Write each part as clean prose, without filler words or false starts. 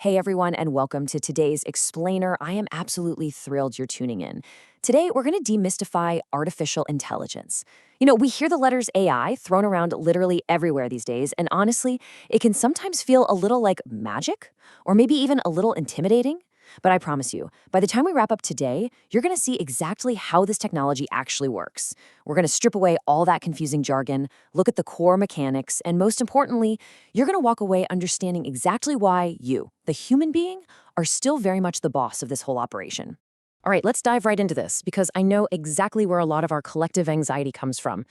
Hey everyone, and welcome to today's Explainer. I am absolutely thrilled you're tuning in. Today, we're going to demystify artificial intelligence. We hear the letters AI thrown around literally everywhere these days, and honestly, it can sometimes feel a little like magic, or maybe even a little intimidating. But I promise you, by the time we wrap up today, you're going to see exactly how this technology actually works. We're going to strip away all that confusing jargon, look at the core mechanics, and most importantly, you're going to walk away understanding exactly why you, the human being, are still very much the boss of this whole operation. All right, let's dive right into this because I know exactly where a lot of our collective anxiety comes from.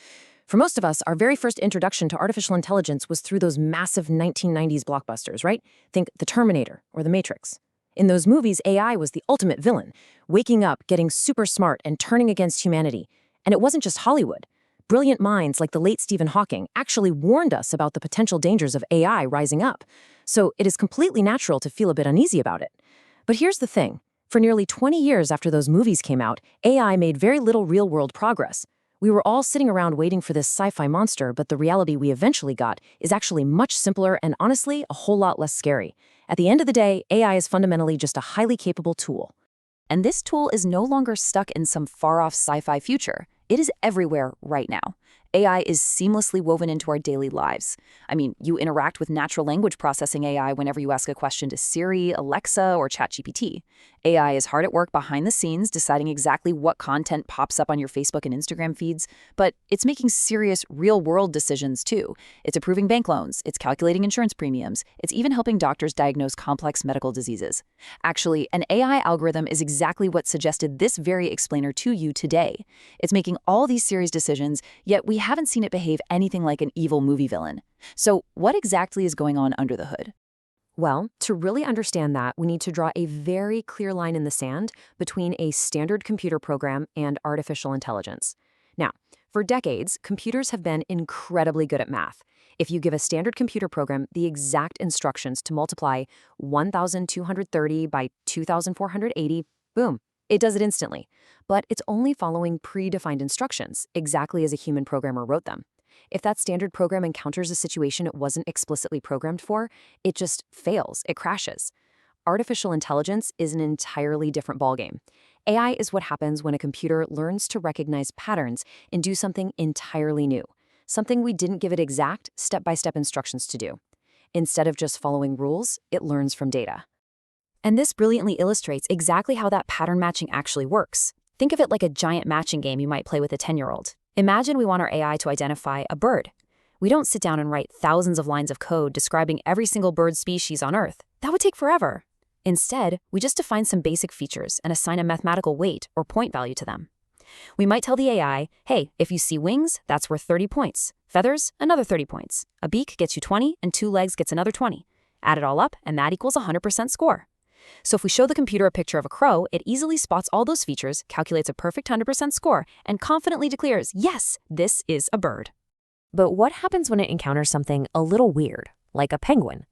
For most of us, our very first introduction to artificial intelligence was through those massive 1990s blockbusters, right? Think The Terminator or The Matrix. In those movies, AI was the ultimate villain, waking up, getting super smart, and turning against humanity. And it wasn't just Hollywood. Brilliant minds like the late Stephen Hawking actually warned us about the potential dangers of AI rising up. So it is completely natural to feel a bit uneasy about it. But here's the thing. For nearly 20 years after those movies came out, AI made very little real-world progress. We were all sitting around waiting for this sci-fi monster, but the reality we eventually got is actually much simpler and honestly a whole lot less scary. At the end of the day, AI is fundamentally just a highly capable tool. And this tool is no longer stuck in some far-off sci-fi future. It is everywhere right now. AI is seamlessly woven into our daily lives. I mean, you interact with natural language processing AI whenever you ask a question to Siri, Alexa, or ChatGPT. AI is hard at work behind the scenes, deciding exactly what content pops up on your Facebook and Instagram feeds, but it's making serious, real-world decisions too. It's approving bank loans, it's calculating insurance premiums, it's even helping doctors diagnose complex medical diseases. Actually, an AI algorithm is exactly what suggested this very explainer to you today. It's making all these serious decisions, yet we haven't seen it behave anything like an evil movie villain. So what exactly is going on under the hood? Well, to really understand that, we need to draw a very clear line in the sand between a standard computer program and artificial intelligence. Now, for decades, computers have been incredibly good at math. If you give a standard computer program the exact instructions to multiply 1,230 by 2,480, boom, it does it instantly. But it's only following predefined instructions, exactly as a human programmer wrote them. If that standard program encounters a situation it wasn't explicitly programmed for, it just fails, it crashes. Artificial intelligence is an entirely different ballgame. AI is what happens when a computer learns to recognize patterns and do something entirely new, something we didn't give it exact, step-by-step instructions to do. Instead of just following rules, it learns from data. And this brilliantly illustrates exactly how that pattern matching actually works. Think of it like a giant matching game you might play with a 10-year-old. Imagine we want our AI to identify a bird. We don't sit down and write thousands of lines of code describing every single bird species on Earth. That would take forever. Instead, we just define some basic features and assign a mathematical weight or point value to them. We might tell the AI, hey, if you see wings, that's worth 30 points. Feathers, another 30 points. A beak gets you 20, and 2 legs gets another 20. Add it all up, and that equals a 100% score. So if we show the computer a picture of a crow, it easily spots all those features, calculates a perfect 100% score, and confidently declares, yes, this is a bird. But what happens when it encounters something a little weird, like a penguin?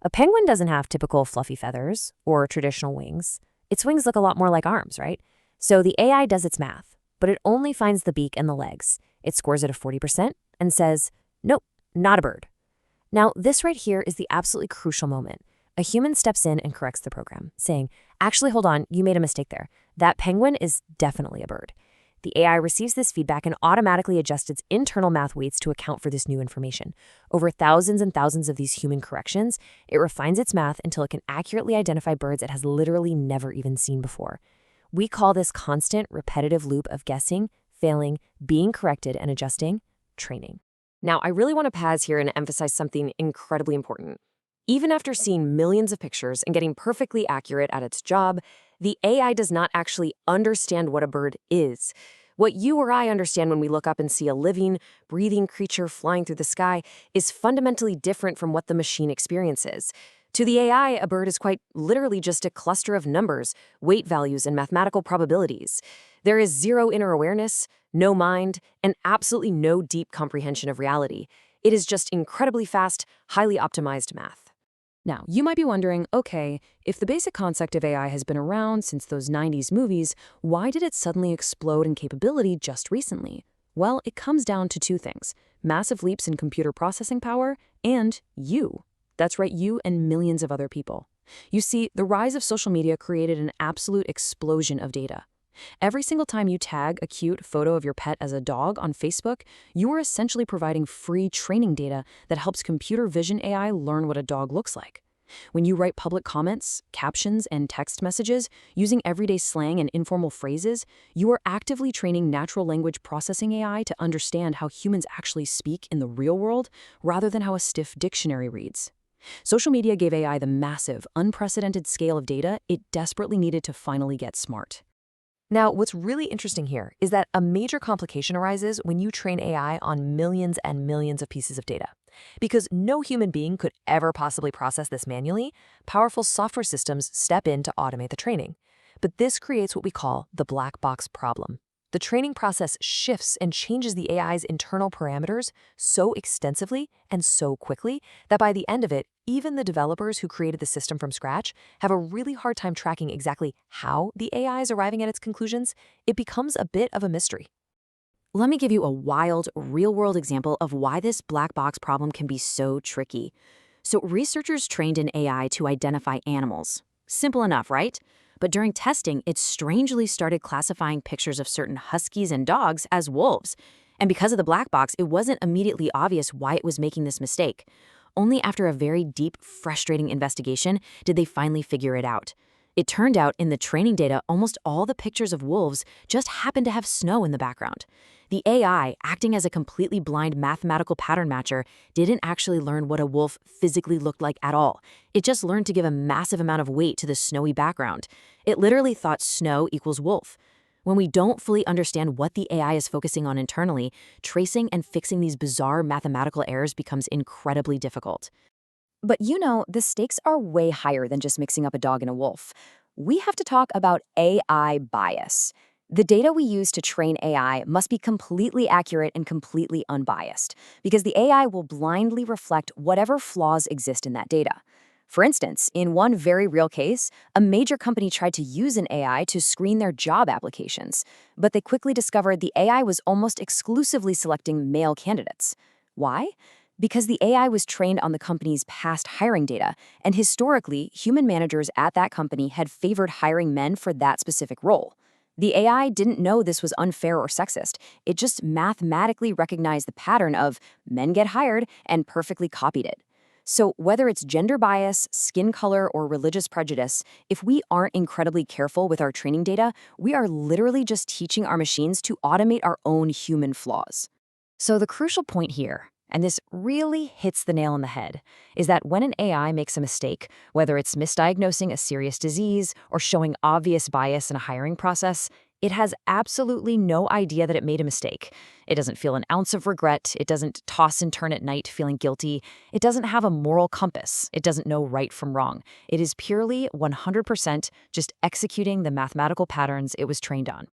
A penguin doesn't have typical fluffy feathers or traditional wings. Its wings look a lot more like arms, right? So the AI does its math, but it only finds the beak and the legs. It scores it a 40% and says, nope, not a bird. Now, this right here is the absolutely crucial moment. A human steps in and corrects the program, saying, actually, hold on, you made a mistake there. That penguin is definitely a bird. The AI receives this feedback and automatically adjusts its internal math weights to account for this new information. Over thousands and thousands of these human corrections, it refines its math until it can accurately identify birds it has literally never even seen before. We call this constant, repetitive loop of guessing, failing, being corrected, and adjusting, training. Now, I really want to pause here and emphasize something incredibly important. Even after seeing millions of pictures and getting perfectly accurate at its job, the AI does not actually understand what a bird is. What you or I understand when we look up and see a living, breathing creature flying through the sky is fundamentally different from what the machine experiences. To the AI, a bird is quite literally just a cluster of numbers, weight values, and mathematical probabilities. There is zero inner awareness, no mind, and absolutely no deep comprehension of reality. It is just incredibly fast, highly optimized math. Now, you might be wondering, okay, if the basic concept of AI has been around since those 90s movies, why did it suddenly explode in capability just recently? Well, it comes down to two things: massive leaps in computer processing power and you. That's right, you and millions of other people. You see, the rise of social media created an absolute explosion of data. Every single time you tag a cute photo of your pet as a dog on Facebook, you are essentially providing free training data that helps computer vision AI learn what a dog looks like. When you write public comments, captions, and text messages using everyday slang and informal phrases, you are actively training natural language processing AI to understand how humans actually speak in the real world rather than how a stiff dictionary reads. Social media gave AI the massive, unprecedented scale of data it desperately needed to finally get smart. Now, what's really interesting here is that a major complication arises when you train AI on millions and millions of pieces of data. Because no human being could ever possibly process this manually, powerful software systems step in to automate the training. But this creates what we call the black box problem. The training process shifts and changes the AI's internal parameters so extensively and so quickly that by the end of it, even the developers who created the system from scratch have a really hard time tracking exactly how the AI is arriving at its conclusions. It becomes a bit of a mystery. Let me give you a wild, real-world example of why this black box problem can be so tricky. So researchers trained an AI to identify animals. Simple enough, right? But during testing, it strangely started classifying pictures of certain huskies and dogs as wolves. And because of the black box, it wasn't immediately obvious why it was making this mistake. Only after a very deep, frustrating investigation did they finally figure it out. It turned out in the training data, almost all the pictures of wolves just happened to have snow in the background. The AI, acting as a completely blind mathematical pattern matcher, didn't actually learn what a wolf physically looked like at all. It just learned to give a massive amount of weight to the snowy background. It literally thought snow equals wolf. When we don't fully understand what the AI is focusing on internally, tracing and fixing these bizarre mathematical errors becomes incredibly difficult. But the stakes are way higher than just mixing up a dog and a wolf. We have to talk about AI bias. The data we use to train AI must be completely accurate and completely unbiased, because the AI will blindly reflect whatever flaws exist in that data. For instance, in one very real case, a major company tried to use an AI to screen their job applications, but they quickly discovered the AI was almost exclusively selecting male candidates. Why? Because the AI was trained on the company's past hiring data, and historically, human managers at that company had favored hiring men for that specific role. The AI didn't know this was unfair or sexist. It just mathematically recognized the pattern of men get hired and perfectly copied it. So whether it's gender bias, skin color, or religious prejudice, if we aren't incredibly careful with our training data, we are literally just teaching our machines to automate our own human flaws. So the crucial point here, and this really hits the nail on the head, is that when an AI makes a mistake, whether it's misdiagnosing a serious disease or showing obvious bias in a hiring process, it has absolutely no idea that it made a mistake. It doesn't feel an ounce of regret. It doesn't toss and turn at night feeling guilty. It doesn't have a moral compass. It doesn't know right from wrong. It is purely 100% just executing the mathematical patterns it was trained on.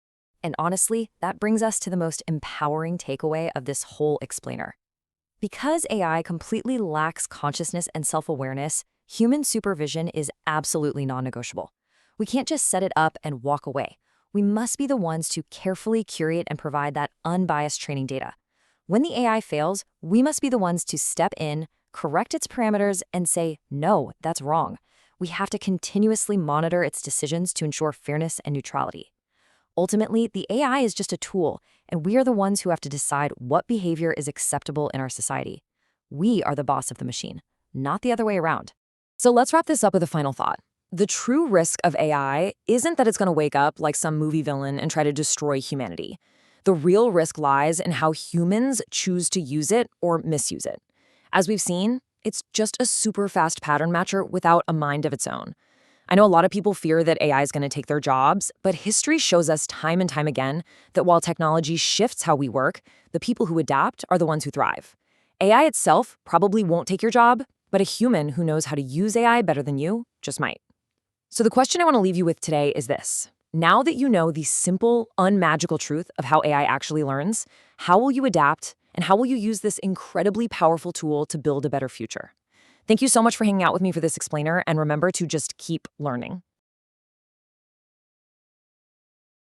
And honestly, that brings us to the most empowering takeaway of this whole explainer. Because AI completely lacks consciousness and self-awareness, human supervision is absolutely non-negotiable. We can't just set it up and walk away. We must be the ones to carefully curate and provide that unbiased training data. When the AI fails, we must be the ones to step in, correct its parameters, and say, no, that's wrong. We have to continuously monitor its decisions to ensure fairness and neutrality. Ultimately, the AI is just a tool, and we are the ones who have to decide what behavior is acceptable in our society. We are the boss of the machine, not the other way around. So let's wrap this up with a final thought. The true risk of AI isn't that it's going to wake up like some movie villain and try to destroy humanity. The real risk lies in how humans choose to use it or misuse it. As we've seen, it's just a super fast pattern matcher without a mind of its own. I know a lot of people fear that AI is going to take their jobs, but history shows us time and time again that while technology shifts how we work, the people who adapt are the ones who thrive. AI itself probably won't take your job, but a human who knows how to use AI better than you just might. So the question I want to leave you with today is this. Now that you know the simple, unmagical truth of how AI actually learns, how will you adapt and how will you use this incredibly powerful tool to build a better future? Thank you so much for hanging out with me for this explainer, and remember to just keep learning.